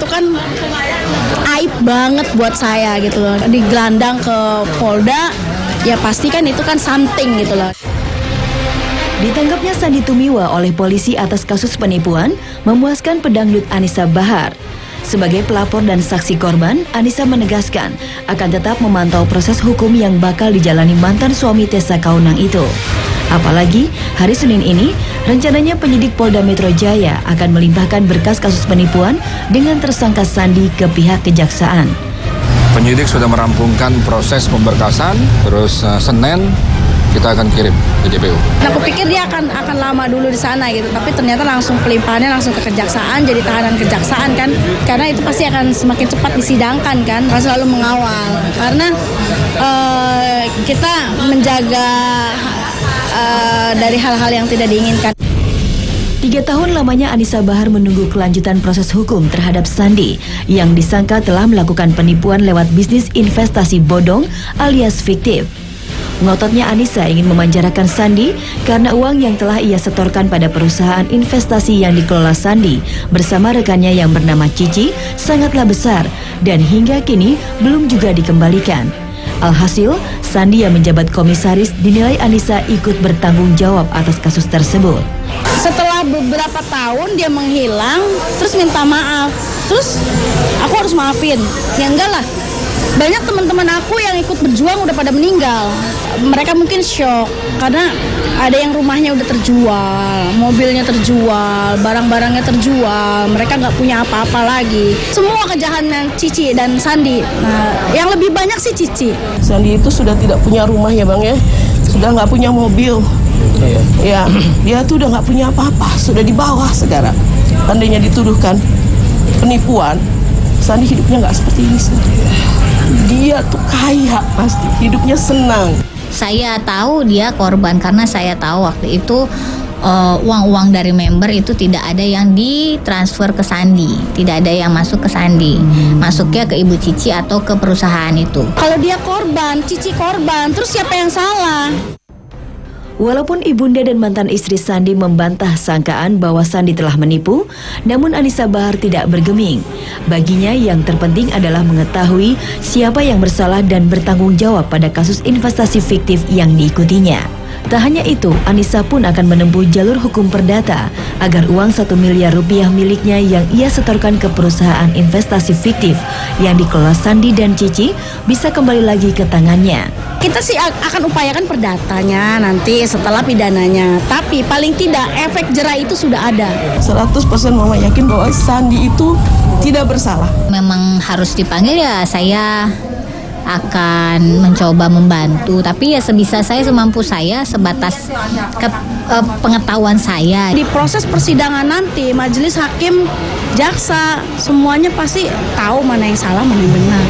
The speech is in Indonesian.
kan aib banget buat saya gitu loh. Digelandang ke Polda, ya pasti kan itu kan something gitu loh. Ditangkapnya Sandi Tumiwa oleh polisi atas kasus penipuan memuaskan pedangdut Anissa Bahar. Sebagai pelapor dan saksi korban, Anissa menegaskan akan tetap memantau proses hukum yang bakal dijalani mantan suami Tessa Kaunang itu. Apalagi, hari Senin ini, rencananya penyidik Polda Metro Jaya akan melimpahkan berkas kasus penipuan dengan tersangka Sandi ke pihak kejaksaan. Penyidik sudah merampungkan proses pemberkasan, terus Senin kita akan kirim ke JPU. Aku pikir dia akan lama dulu di sana gitu, tapi ternyata langsung pelimpahannya langsung ke kejaksaan, jadi tahanan kejaksaan kan, karena itu pasti akan semakin cepat disidangkan kan, harus selalu mengawal, karena kita menjaga dari hal-hal yang tidak diinginkan. 3 tahun lamanya Anissa Bahar menunggu kelanjutan proses hukum terhadap Sandi yang disangka telah melakukan penipuan lewat bisnis investasi bodong alias fiktif. Ngototnya Anissa ingin memanjarakan Sandi karena uang yang telah ia setorkan pada perusahaan investasi yang dikelola Sandi bersama rekannya yang bernama Cici sangatlah besar dan hingga kini belum juga dikembalikan. Alhasil, Sandi yang menjabat komisaris dinilai Anissa ikut bertanggung jawab atas kasus tersebut. Setelah beberapa tahun dia menghilang, terus minta maaf, terus aku harus maafin, ya enggak lah. Banyak teman-teman aku yang ikut berjuang udah pada meninggal. Mereka mungkin shock karena ada yang rumahnya udah terjual, mobilnya terjual, barang-barangnya terjual. Mereka nggak punya apa-apa lagi. Semua kejahatan Cici dan Sandi. Nah, yang lebih banyak sih Cici. Sandi itu sudah tidak punya rumah ya bang ya, sudah nggak punya mobil. Ya, dia tuh udah nggak punya apa-apa, sudah di bawah sekarang. Andainya dituduhkan penipuan, Sandi hidupnya nggak seperti ini sendiri. Dia tuh kaya pasti, hidupnya senang. Saya tahu dia korban karena saya tahu waktu itu uang-uang dari member itu tidak ada yang ditransfer ke Sandi, tidak ada yang masuk ke Sandi, masuknya ke Ibu Cici atau ke perusahaan itu. Kalau dia korban, Cici korban, terus siapa yang salah? Walaupun ibunda dan mantan istri Sandi membantah sangkaan bahwa Sandi telah menipu, namun Anissa Bahar tidak bergeming. Baginya yang terpenting adalah mengetahui siapa yang bersalah dan bertanggung jawab pada kasus investasi fiktif yang diikutinya. Tak hanya itu, Anissa pun akan menempuh jalur hukum perdata agar uang 1 miliar rupiah miliknya yang ia setorkan ke perusahaan investasi fiktif yang dikelola Sandi dan Cici bisa kembali lagi ke tangannya. Kita sih akan upayakan perdatanya nanti setelah pidananya. Tapi paling tidak efek jera itu sudah ada. 100% mama yakin bahwa Sandi itu tidak bersalah. Memang harus dipanggil ya, saya akan mencoba membantu, tapi ya sebisa saya, semampu saya, sebatas pengetahuan saya. Di proses persidangan nanti, majelis hakim, jaksa, semuanya pasti tahu mana yang salah, mana yang benar.